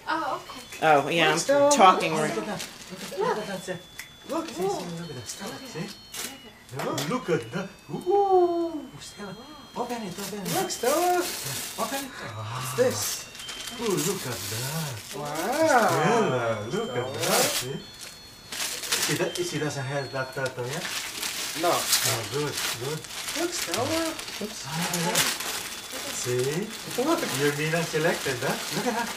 Oh, okay. Oh, yeah, I'm talking. Look at that. Look at that. See? Look, see, look at that. Stella, see? Look at that. Ooh, Stella. Open it, open it. Look, Stella. Open it. What's this? Ooh, look at that. Wow. Stella, look at that. See? She doesn't have that turtle yet? No. Oh, good, good. Look, Stella. See? Look. Your Nina selected that. Look at that.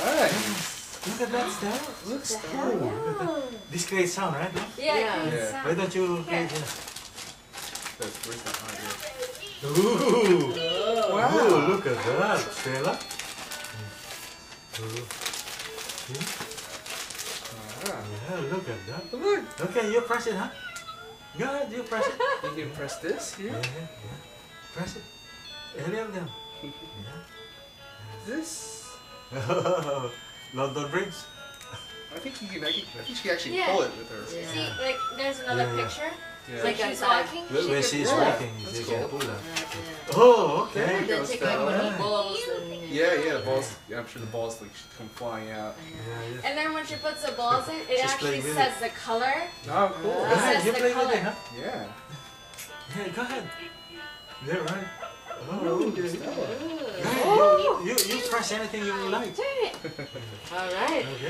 Nice. Look at that, Stella. Look, Ooh, Stella. look at that. This creates sound, right? Yeah. Yeah. Why don't you create it? Where's that on here? Ooh! Wow. Ooh, look at that, Stella. Ooh. See? Wow. Yeah, look at that. Look. Okay, you press it, huh? Go ahead, you press it. You can press this here. Yeah. Press it. Any of them. This. Yeah. London Bridge. I think you can actually Yeah. pull it with her. See, like, there's another Yeah, yeah. picture. Yeah. Like she's walking. Where she she's could pull it. walking, That's you cool. can pull that. Yeah. Oh, There okay. you go, Then take Stella. like the balls and Yeah, the balls. Yeah, I'm sure the balls like come flying out. Yeah. And then when she puts the balls in, it She's actually playing with says the color. Oh, cool. Go It ahead, says you the play with color. it, huh? Yeah. Yeah, go ahead. Yeah, right. Oh, Oh, Stella. you press anything you like. Turn it. All right. Okay.